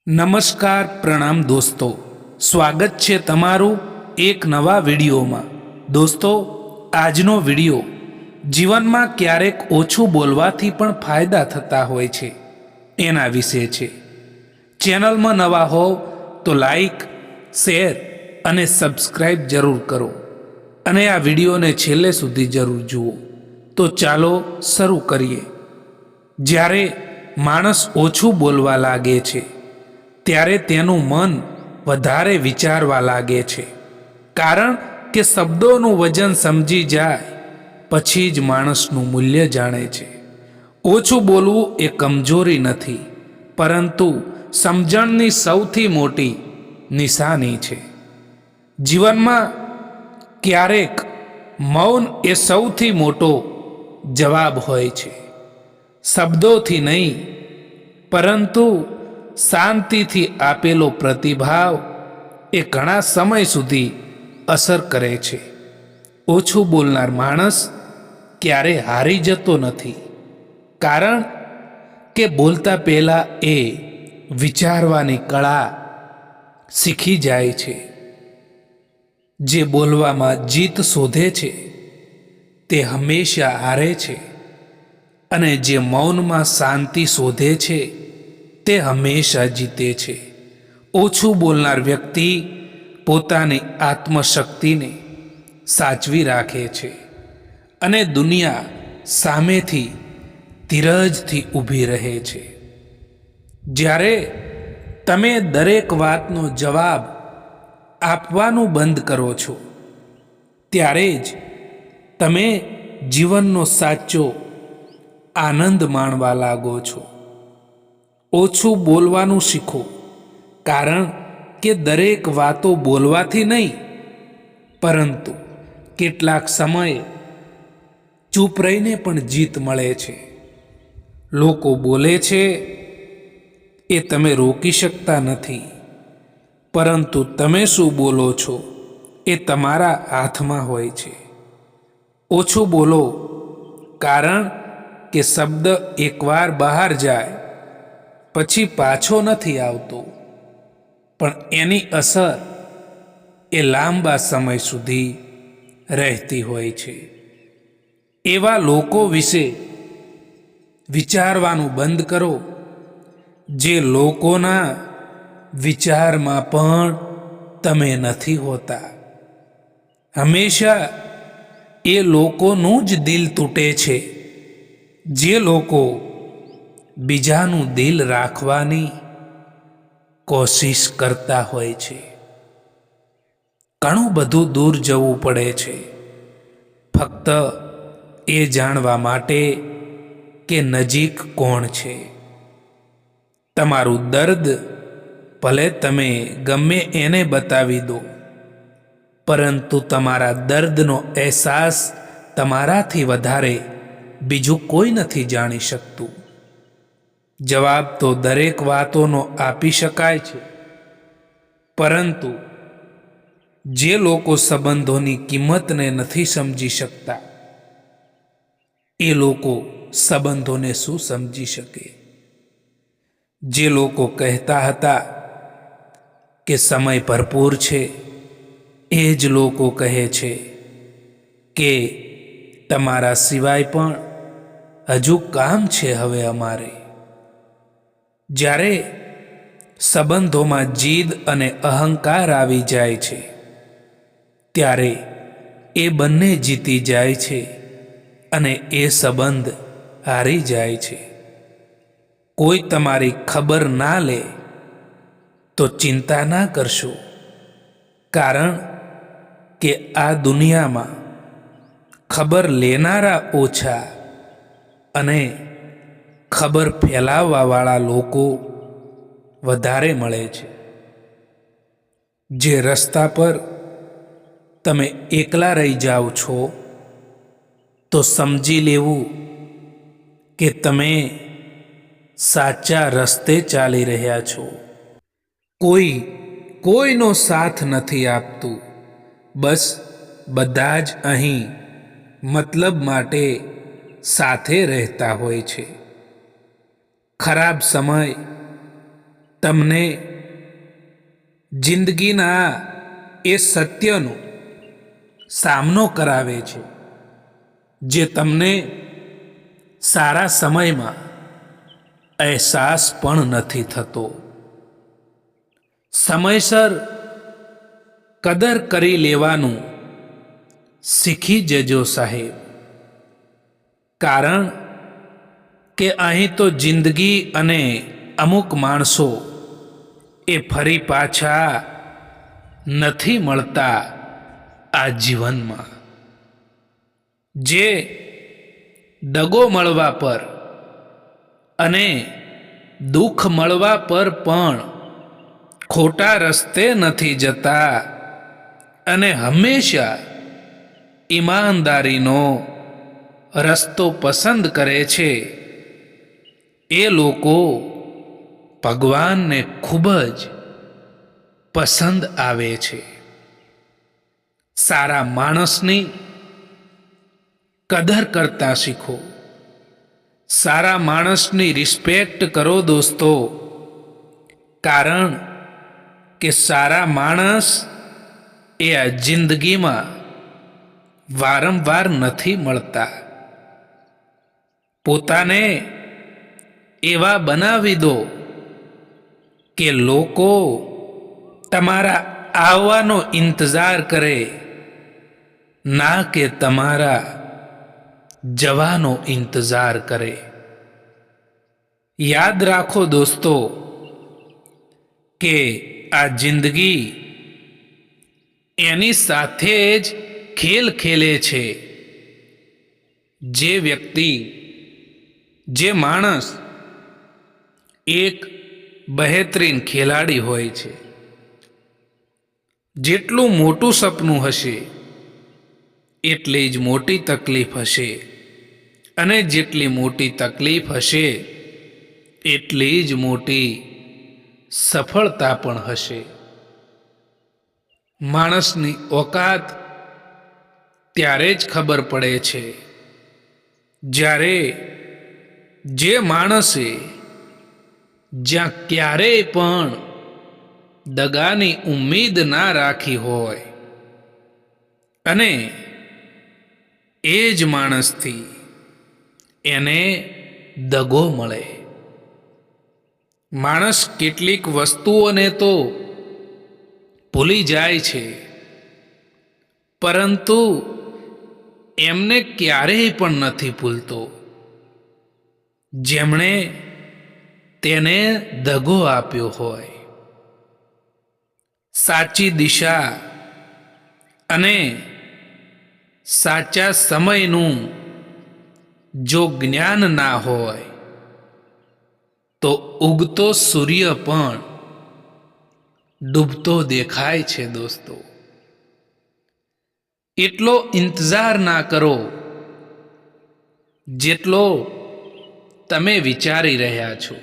નમસ્કાર પ્રણામ દોસ્તો, સ્વાગત છે તમારું એક નવા વિડીયોમાં। દોસ્તો, આજનો વિડીયો જીવનમાં ક્યારેક ઓછું બોલવાથી પણ ફાયદા થતા હોય છે એના વિશે છે। ચેનલમાં નવા હોવ તો લાઈક, શેર અને સબસ્ક્રાઈબ જરૂર કરો અને આ વિડીયોને છેલ્લે સુધી જરૂર જુઓ। તો ચાલો શરૂ કરીએ। જ્યારે માણસ ઓછું બોલવા લાગે છે ત્યારે તેનું મન વધારે વિચારવા લાગે છે, કારણ કે શબ્દોનું વજન સમજી જાય પછી જ માણસનું મૂલ્ય જાણે છે। ઓછું બોલવું એ કમજોરી નથી, પરંતુ સમજણની સૌથી મોટી નિશાની છે। જીવનમાં ક્યારેક મૌન એ સૌથી મોટો જવાબ હોય છે। શબ્દોથી નહીં, પરંતુ શાંતિથી આપેલો પ્રતિભાવ એ ઘણા સમય સુધી અસર કરે છે। ઓછું બોલનાર માણસ ક્યારે હારી જતો નથી, કારણ કે બોલતા પહેલા એ વિચારવાની કળા શીખી જાય છે। જે બોલવામાં જીત શોધે છે તે હંમેશા હારે છે, અને જે મૌનમાં શાંતિ શોધે છે તે હંમેશા જીતે છે। ઓછું બોલનાર વ્યક્તિ પોતાની આત્મશક્તિને સાચવી રાખે છે અને દુનિયા સામેથી ધીરજથી ઊભી રહે છે। જ્યારે તમે દરેક વાતનો જવાબ આપવાનું બંધ કરો છો, ત્યારે જ તમે જીવનનો સાચો આનંદ માણવા લાગો છો। ઓછું બોલવાનું શીખો, કારણ કે દરેક વાતો બોલવાથી નહીં, પરંતુ કેટલાક સમયે ચૂપ રહીને પણ જીત મળે છે। લોકો બોલે છે એ તમે રોકી શકતા નથી, પરંતુ તમે શું બોલો છો એ તમારા હાથમાં હોય છે। ઓછું બોલો, કારણ કે શબ્દ એકવાર બહાર જાય પછી પાછો નથી આવતો, પણ એની અસર એ લાંબા સમય સુધી રહેતી હોય છે। એવા લોકો વિશે વિચારવાનું બંધ કરો જે લોકોના વિચારમાં પણ તમે નથી હોતા। હંમેશા એ લોકોનું જ દિલ તૂટે છે જે લોકો બીજાનું દિલ રાખવાની કોશિશ કરતા હોય છે। ઘણું બધું દૂર જવું પડે છે ફક્ત એ જાણવા માટે કે નજીક કોણ છે। તમારું દર્દ ભલે તમે ગમે એને બતાવી દો, પરંતુ તમારા દર્દનો અહેસાસ તમારાથી વધારે બીજું કોઈ નથી જાણી શકતું। જવાબ તો દરેક વાતોનો આપી શકાય છે, પરંતુ જે લોકો સંબંધોની કિંમતને નથી સમજી શકતા, એ લોકો સંબંધોને શું સમજી શકે। જે લોકો કહેતા હતા કે સમય ભરપૂર છે, એ જ લોકો કહે છે કે તમારા સિવાય પણ હજુ કામ છે હવે અમારે। જ્યારે સંબંધોમાં જીદ અને અહંકાર આવી જાય છે, ત્યારે એ બંને જીતી જાય છે અને એ સંબંધ હારી જાય છે। કોઈ તમારી ખબર ના લે તો ચિંતા ના કરશો, કારણ કે આ દુનિયામાં ખબર લેનારા ઓછા અને ખબર ફેલાવવાવાળા લોકો વધારે મળે છે। જે રસ્તા પર તમે એકલા રહી જાઓ છો, તો સમજી લેવું કે તમે સાચા રસ્તે ચાલી રહ્યા છો। કોઈનો સાથ નથી આપતું, બસ બધા જ અહીં મતલબ માટે સાથે રહેતા હોય છે। ખરાબ સમય તમને જિંદગીના એ સત્યનો સામનો કરાવે છે જે તમને સારા સમયમાં અહેસાસ પણ નથી થતો. સમયસર કદર કરી લેવાનું શીખી જજો સાહેબ, કારણ કે અહીં તો જિંદગી અને અમુક માણસો એ ફરી પાછા નથી મળતા આ જીવનમાં. જે દગો મળવા પર અને દુઃખ મળવા પર પણ ખોટા રસ્તે નથી જતા અને હંમેશા ઈમાનદારીનો રસ્તો પસંદ કરે છે, એ લોકો ભગવાનને ખૂબ જ પસંદ આવે છે. સારા માણસની કદર કરતા શીખો, સારા માણસની રિસ્પેક્ટ કરો દોસ્તો, કારણ કે સારા માણસ એ આ જિંદગીમાં વારંવાર નથી મળતા. પોતાને એવા બનાવી દો કે લોકો તમારા આવવાનો ઇંતજાર કરે, ના કે તમારા જવાનો ઇંતજાર કરે. યાદ રાખો દોસ્તો કે આ જિંદગી એની સાથે જ ખેલ ખેલે છે. જે વ્યક્તિ, જે માણસ એક બહેતરીન ખેલાડી હોય છે, જેટલું મોટું સપનું હશે એટલી જ મોટી તકલીફ હશે, અને જેટલી મોટી તકલીફ હશે એટલી જ મોટી સફળતા પણ હશે. માણસની ઓકાત ત્યારે જ ખબર પડે છે જ્યારે જે માણસે જ્યાં ક્યારેય પણ દગાની ઉમ્મીદ ના રાખી હોય અને એ જ માણસથી એને દગો મળે. માણસ કેટલીક વસ્તુઓને તો ભૂલી જાય છે, પરંતુ એમને ક્યારેય પણ નથી ભૂલતો જેમણે તેને દગો આપ્યો હોય. સાચી દિશા અને સાચા સમયનું જો જ્ઞાન ના હોય તો ઉગતો સૂર્ય પણ ડૂબતો દેખાય છે દોસ્તો. એટલો ઇંતજાર ના કરો જેટલો તમે વિચારી રહ્યા છો,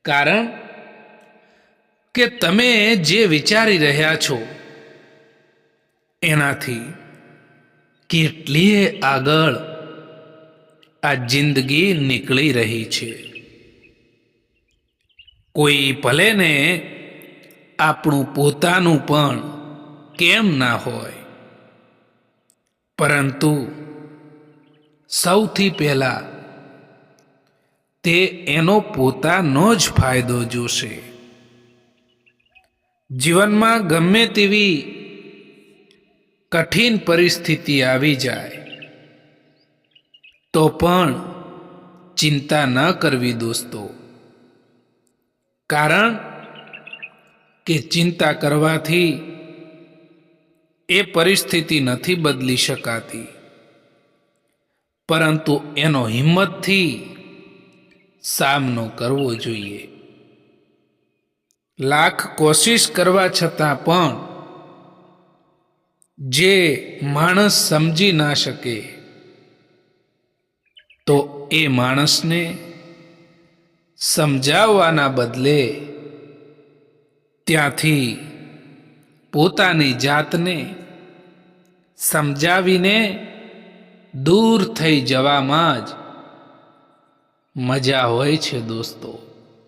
કારણ કે તમે જે વિચારી રહ્યા છો એનાથી કેટલીય આગળ આ જિંદગી નીકળી રહી છે. કોઈ ભલે ને આપણું પોતાનું પણ કેમ ના હોય, પરંતુ સૌથી પહેલા તે એનો પોતાનો જ ફાયદો જોશે. જીવનમાં ગમે તેવી કઠિન પરિસ્થિતિ આવી જાય તો પણ ચિંતા ન કરવી દોસ્તો, કારણ કે ચિંતા કરવાથી એ પરિસ્થિતિ નથી બદલી શકાતી, પરંતુ એનો હિંમતથી સામનો કરવો જોઈએ. લાખ કોશિશ કરવા છતાં પણ જે માણસ સમજી ના શકે તો એ માણસને સમજાવવાના બદલે ત્યાંથી પોતાની જાતને સમજાવીને દૂર થઈ જવામાં જ મજા હોય છે દોસ્તો.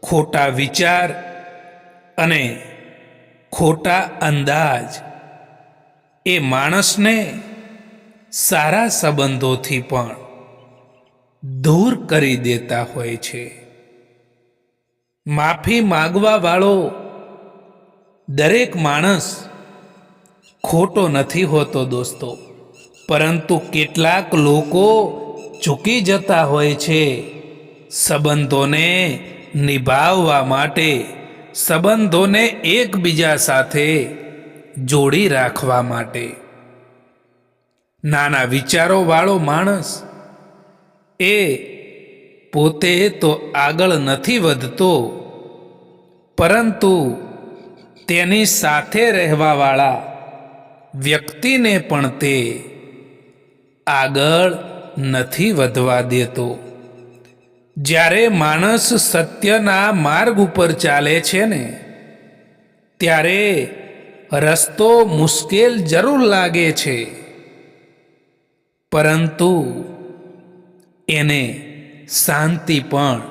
ખોટા વિચાર અને ખોટા અંદાજ એ માણસને સારા સંબંધોથી પણ દૂર કરી દેતા હોય છે. માફી માગવા વાળો દરેક માણસ ખોટો નથી હોતો દોસ્તો, પરંતુ કેટલાક લોકો ચૂકી જતા હોય છે સંબંધોને નિભાવવા માટે, સંબંધોને એકબીજા સાથે જોડી રાખવા માટે. નાના વિચારો વાળો માણસ એ પોતે તો આગળ નથી વધતો, પરંતુ તેની સાથે રહેવાવાળા વ્યક્તિને પણ તે આગળ નથી વધવા દેતો. જ્યારે માણસ સત્યના માર્ગ ઉપર ચાલે છે ને, ત્યારે રસ્તો મુશ્કેલ જરૂર લાગે છે, પરંતુ એને શાંતિ પણ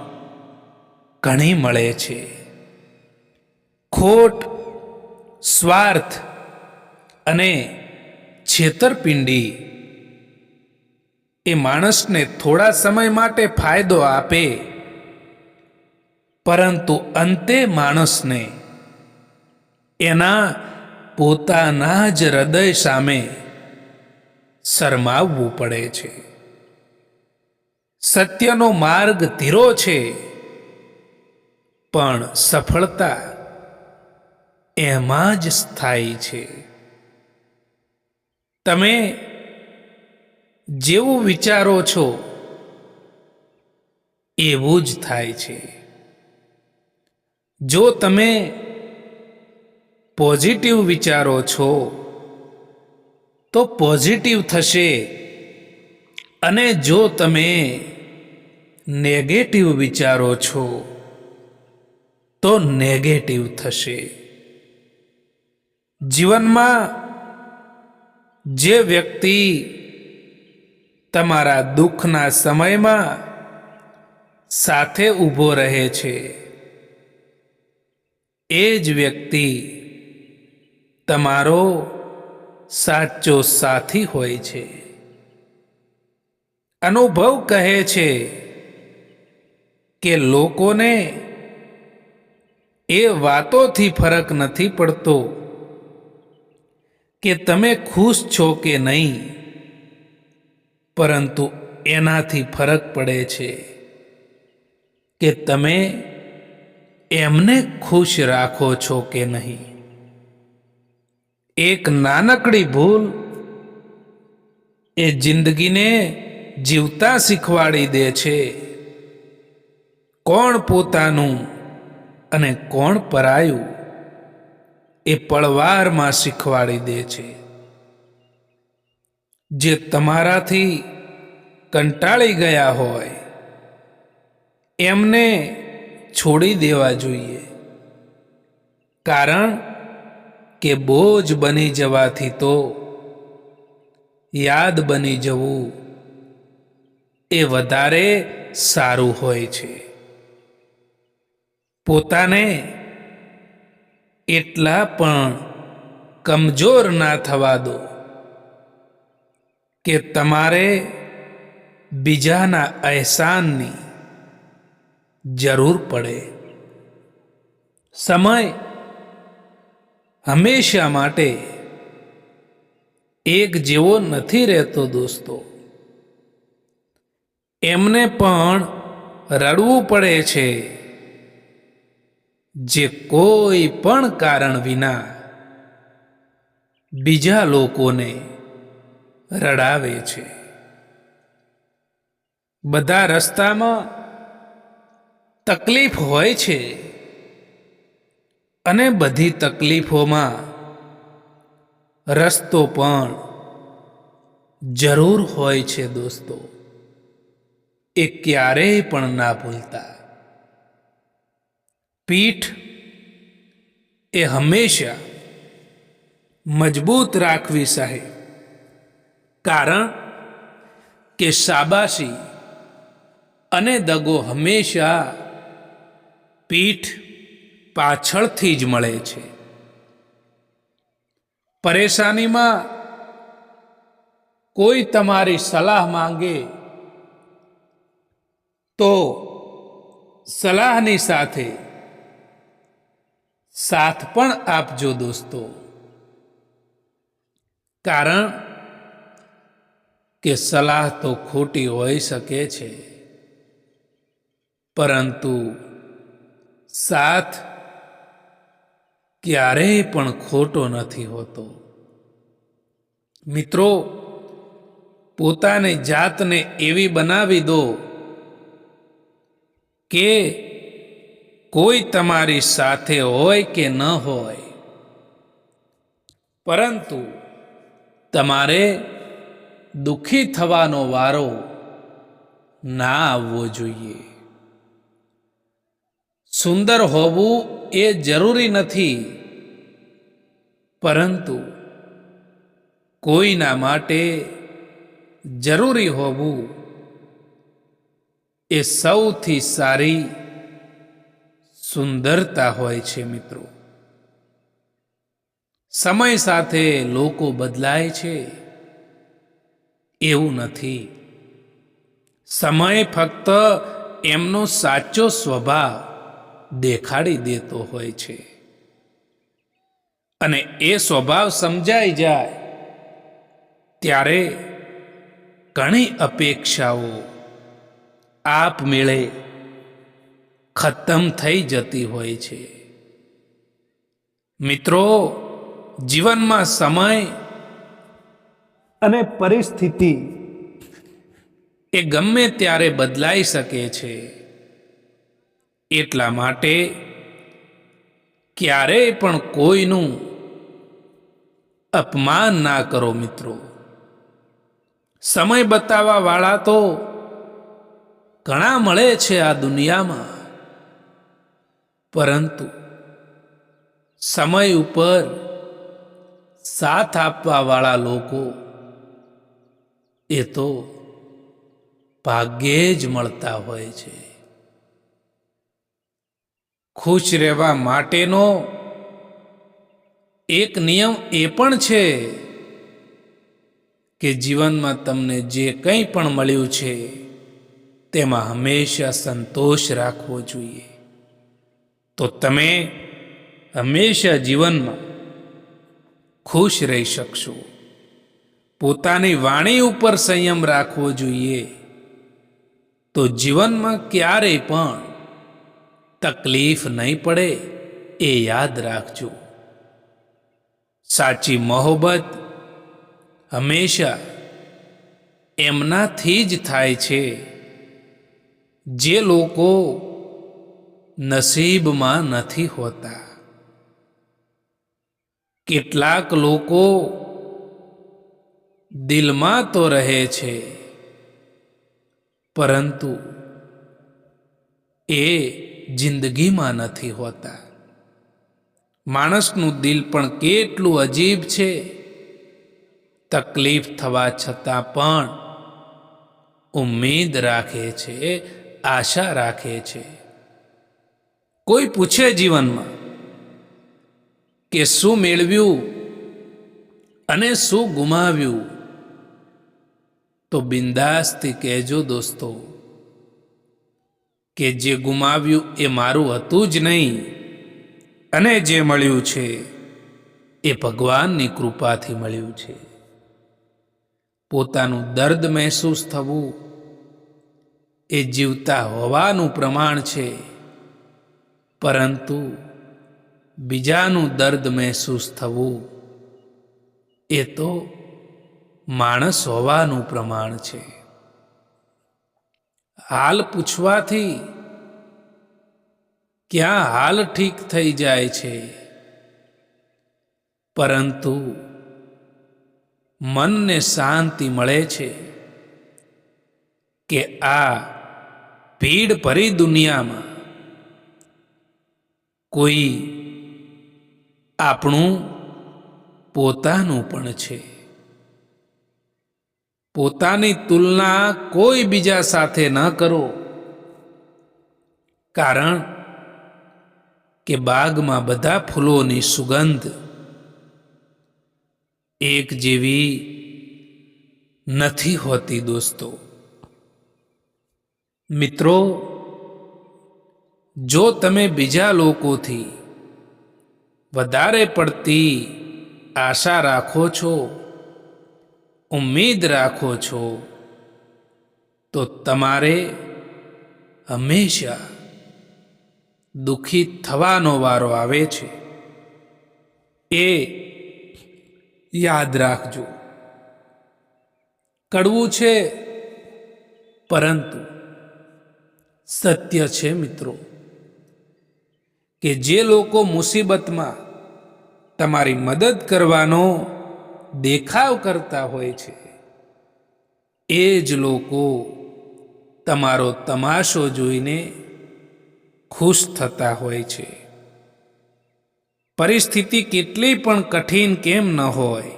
ઘણી મળે છે. ખોટ, સ્વાર્થ અને છેતરપિંડી એ માણસને થોડા સમય માટે ફાયદો આપે, પરંતુ અંતે માણસને એના પોતાના જ હૃદય સામે શરમાવવું પડે છે. સત્યનો માર્ગ ધીરો છે, પણ સફળતા એમાં જ સ્થાયી છે. તમે જેવું વિચારો છો એવું જ થાય છે. જો તમે પોઝિટિવ વિચારો છો તો પોઝિટિવ થશે, અને જો તમે નેગેટિવ વિચારો છો તો નેગેટિવ થશે. જીવનમાં જે વ્યક્તિ તમારા દુઃખના સમયમાં સાથે ઊભો રહે છે, એ જ વ્યક્તિ તમારો સાચો સાથી હોય છે. અનુભવ કહે છે કે લોકોને એ વાતોથી ફરક નથી પડતો કે તમે ખુશ છો કે નહીં, પરંતુ એનાથી ફરક પડે છે કે તમે એમને ખુશ રાખો છો કે નહીં. એક નાનકડી ભૂલ એ જિંદગીને જીવતા શીખવાડી દે છે. કોણ પોતાનું અને કોણ પરાયું એ પળવારમાં શીખવાડી દે છે. જે તમારાથી કંટાળી ગયા હોય એમને છોડી દેવા જોઈએ, કારણ કે બોજ બની જવાથી તો યાદ બની જવું એ વધારે સારું હોય છે. પોતાને એટલા પણ કમજોર ના થવા દો કે તમારે બીજાના અહેસાનની જરૂર પડે. સમય હંમેશા માટે એક જેવો નથી રહેતો દોસ્તો. એમને પણ રડવું પડે છે જે કોઈ પણ કારણ વિના બીજા લોકોને રડાવે છે. બધા રસ્તામાં તકલીફ હોય છે, અને બધી તકલીફોમાં રસ્તો પણ જરૂર હોય છે દોસ્તો. એ ક્યારેય પણ ના ભૂલતા. પીઠ એ હંમેશા મજબૂત રાખવી સાહેબ, કારણ કે શાબાશી અને દગો હંમેશા પીઠ પાછળથી જ મળે છે. પરેશાનીમાં કોઈ તમારી સલાહ માંગે તો સલાહની સાથે સાથ પણ આપજો દોસ્તો. કારણ કે સલાહ તો ખોટી હોઈ શકે છે, પરંતુ સાથ ક્યારેય પણ ખોટો નથી હોતો. મિત્રો, પોતાની જાતને એવી બનાવી દો કે કોઈ તમારી સાથે હોય કે ન હોય, પરંતુ તમારે દુઃખી થવાનો વારો ના આવવો જોઈએ. સુંદર હોવું એ જરૂરી નથી, પરંતુ કોઈના માટે જરૂરી હોવું એ સૌથી સારી સુંદરતા હોય છે. મિત્રો, સમય સાથે લોકો બદલાય છે એવું નથી. સમય ફક્ત એમનો સાચો સ્વભાવ દેખાડી દેતો હોય છે, અને એ સ્વભાવ સમજાઈ જાય ત્યારે ઘણી અપેક્ષાઓ આપમેળે ખતમ થઈ જતી હોય છે. મિત્રો, જીવનમાં સમય અને પરિસ્થિતિ એ ગમે ત્યારે બદલાઈ શકે છે. એટલા માટે ક્યારેય પણ કોઈનું અપમાન ના કરો. મિત્રો, સમય બતાવવા વાળા તો ઘણા મળે છે આ દુનિયામાં, પરંતુ સમય ઉપર સાથ આપવા વાળા લોકો એ તો ભાગ્યે જ મળતા હોય છે. ખુશ રહેવા માટેનો એક નિયમ એ પણ છે કે જીવનમાં તમને જે કંઈ પણ મળ્યું છે તેમાં હંમેશા સંતોષ રાખવો જોઈએ. તો તમે હંમેશા જીવનમાં ખુશ રહી શકશો. પોતાની વાણી ઉપર સંયમ રાખવો જોઈએ, તો જીવનમાં ક્યારેય પણ તકલીફ નહીં પડે એ યાદ રાખજો. સાચી મોહબ્બત હંમેશા એમનાથી જ થાય છે જે લોકો નસીબમાં નથી હોતા. કેટલાક લોકો દિલમાં તો રહે છે, પરંતુ એ જિંદગીમાં નથી હોતા. માણસનું દિલ પણ કેટલું અજીબ છે. તકલીફ થવા છતાં પણ ઉમ્મીદ રાખે છે, આશા રાખે છે. કોઈ પૂછે જીવનમાં કે શું મેળવ્યું અને શું ગુમાવ્યું, તો બિંદાસથી કહેજો દોસ્તો કે જે ગુમાવ્યું એ મારું હતું જ નહીં, અને જે મળ્યું છે એ ભગવાનની કૃપાથી મળ્યું છે. પોતાનું દર્દ મહેસૂસ થવું એ જીવતા હોવાનું પ્રમાણ છે, પરંતુ બીજાનું દર્દ મહેસૂસ થવું એ તો માણસ હોવાનું પ્રમાણ છે. હાલ પૂછવાથી ક્યાં હાલ ઠીક થઈ જાય છે, પરંતુ મનને શાંતિ મળે છે કે આ ભીડ ભરી દુનિયામાં કોઈ આપણું પોતાનું પણ છે. પોતાની તુલના કોઈ બીજા સાથે ન કરો, કારણ કે બાગમાં બધા ફૂલોની સુગંધ એક જેવી નથી હોતી દોસ્તો. મિત્રો, જો તમે બીજા લોકોથી વધારે પડતી આશા રાખો છો, ઉમ્મીદ રાખો છો, તો તમારે હંમેશા દુઃખી થવાનો વારો આવે છે. એ યાદ રાખજો. કડવું છે પરંતુ સત્ય છે મિત્રો, કે જે લોકો મુસીબતમાં તમારી મદદ કરવાનો દેખાવ કરતા હોય છે, એ જ લોકો તમારો તમાશો જોઈને ખુશ થતા હોય છે. પરિસ્થિતિ કેટલી પણ કઠિન કેમ ન હોય,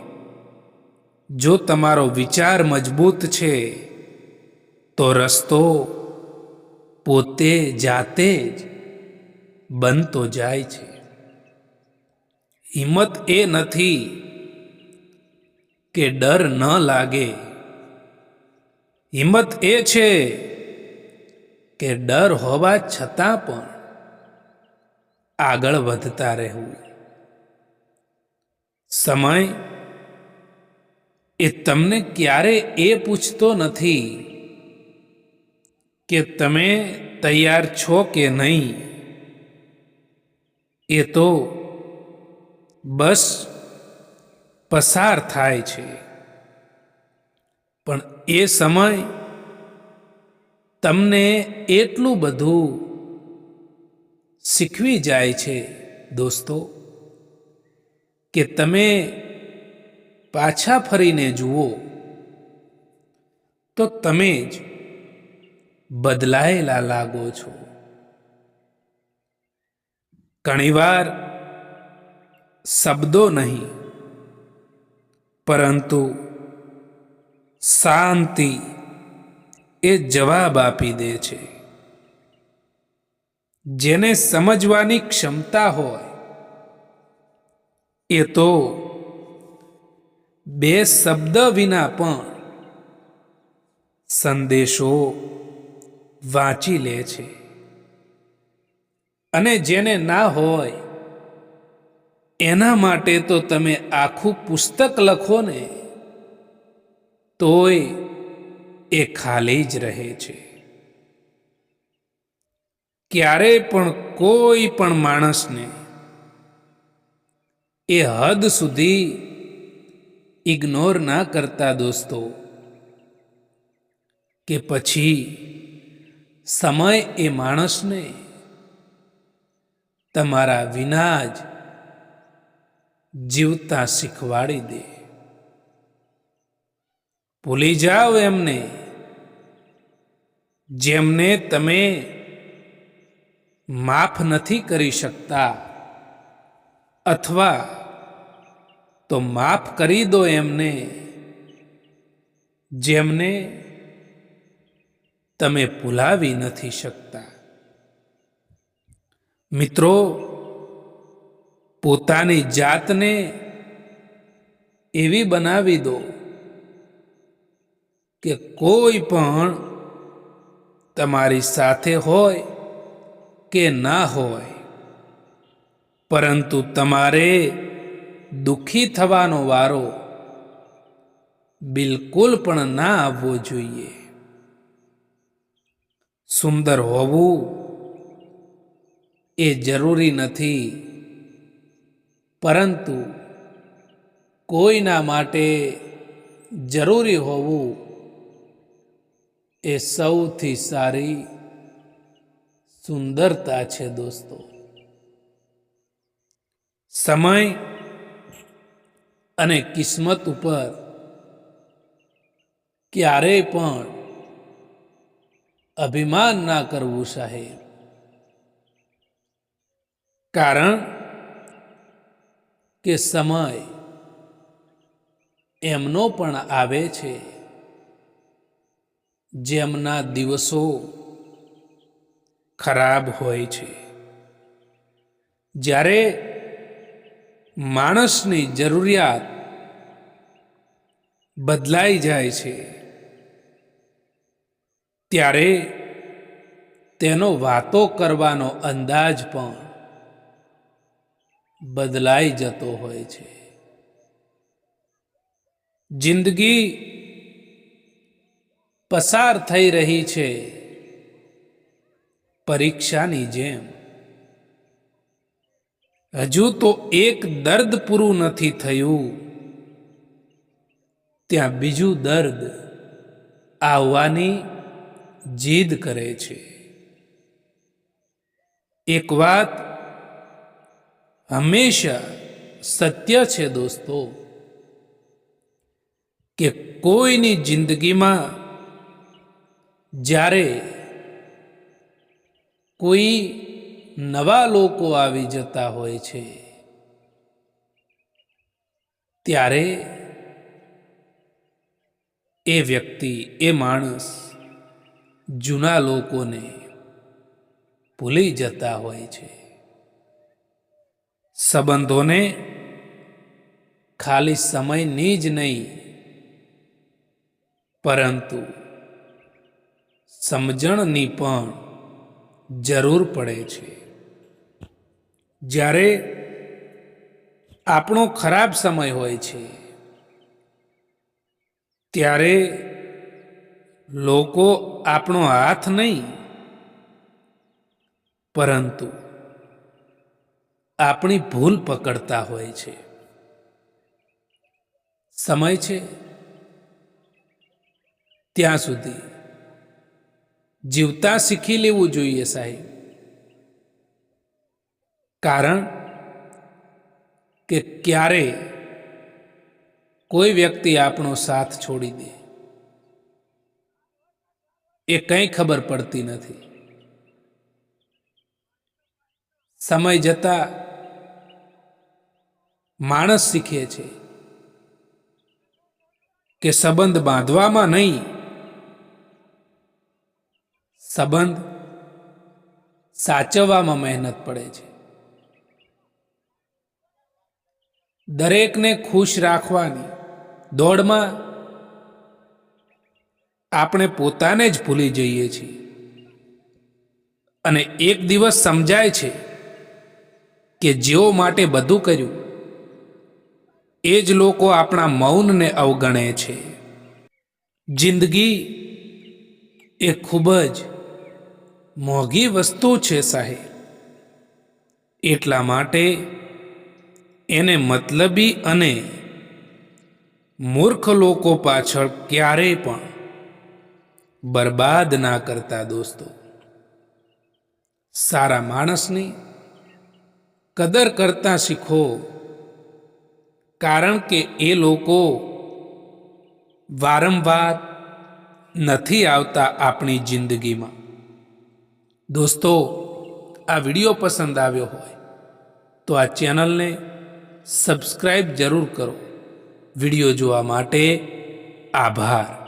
જો તમારો વિચાર મજબૂત છે તો રસ્તો પોતે જાતે જ બનતો જાય છે. હિંમત એ નથી કે ડર ન લાગે, હિંમત એ છે કે ડર હોવા છતાં પણ આગળ વધતા રહેવું. સમય એ તમને ક્યારે એ પૂછતો નથી કે તમે તૈયાર છો કે નહીં. એ તો બસ પસાર થાય છે. પણ એ સમય તમને એટલું બધું શીખવી જાય છે દોસ્તો, કે તમે પાછા ફરીને જુઓ તો તમે જ બદલાયેલા લાગો છો. ઘણીવાર શબ્દો નહીં પરંતુ શાંતિ એ જવાબ આપી દે છે. જેને સમજવાની ક્ષમતા હોય એ તો બે શબ્દ વિના પણ સંદેશો વાંચી લે છે. અને જેને ના હોય એના માટે તો તમે આખું પુસ્તક લખો ને તોય એ ખાલી જ રહે છે. ક્યારેય પણ કોઈ પણ માણસને એ હદ સુધી ઇગ્નોર ના કરતા દોસ્તો, કે પછી સમય એ માણસને તમારા વિના જ જીવતા શીખવાડી દે. ભૂલી જાઓ એમને જેમને તમે માફ નથી કરી શકતા, અથવા તો માફ કરી દો એમને જેમને તમે ભૂલાવી નથી શકતા. મિત્રો, પોતાની જાતને એવી બનાવી દો કે કોઈ પણ તમારી સાથે હોય કે ના હોય, પરંતુ તમારે દુઃખી થવાનો વારો બિલકુલ પણ ના આવવો જોઈએ. સુંદર હોવું એ જરૂરી નથી, પરંતુ કોઈના માટે જરૂરી હોવું એ સૌથી સારી સુંદરતા છે દોસ્તો. સમય અને કિસ્મત ઉપર ક્યારેય પણ અભિમાન ના કરવું સાહેબ, કારણ કે સમય એમનો પણ આવે છે જેમના દિવસો ખરાબ હોય છે. જ્યારે માણસની જરૂરિયાત બદલાઈ જાય છે ત્યારે તેનો વાતો કરવાનો અંદાજ પણ બદલાઈ જતો હોય છે. જિંદગી પસાર થઈ રહી છે પરીક્ષાની જેમ. હજુ તો એક દર્દ પૂરું નથી થયું, ત્યાં બીજું દર્દ આવવાની જીદ કરે છે. એક વાત હંમેશા સત્ય છે દોસ્તો, કે કોઈની જિંદગીમાં જ્યારે કોઈ નવા લોકો આવી જતા હોય છે ત્યારે એ વ્યક્તિ, એ માણસ જૂના લોકોને ભૂલી જતા હોય છે. સંબંધોને ખાલી સમયની જ નહીં પરંતુ સમજણની પણ જરૂર પડે છે. જ્યારે આપણો ખરાબ સમય હોય છે ત્યારે લોકો આપણો હાથ નહીં પરંતુ આપણી ભૂલ પકડતા હોય છે. સમય છે ત્યાં સુધી જીવતા શીખી લેવું જોઈએ સાહેબ. કારણ કે ક્યારે કોઈ વ્યક્તિ આપણો સાથ છોડી દે એ કંઈ ખબર પડતી નથી. સમય જતા માણસ શીખે છે કે સંબંધ બાંધવામાં નહીં, સંબંધ સાચવવામાં મહેનત પડે છે. દરેકને ખુશ રાખવાની દોડમાં આપણે પોતાને જ ભૂલી જઈએ છીએ અને એક દિવસ સમજાય છે કે જેઓ માટે બધું કર્યું એ જ લોકો આપણા મૌનને અવગણે છે. જિંદગી એ ખૂબ જ મોંઘી વસ્તુ છે સાહેબ. એટલા માટે એને મતલબી અને મૂર્ખ લોકો પાછળ ક્યારેય પણ બરબાદ ના કરતા દોસ્તો. સારા માણસની કદર કરતા શીખો, કારણ કે એ લોકો વારંવાર નથી આવતા આપણી જિંદગીમાં. દોસ્તો, આ વિડીયો પસંદ આવ્યો હોય તો આ ચેનલને સબસ્ક્રાઈબ જરૂર કરો. વિડીયો જોવા માટે આભાર.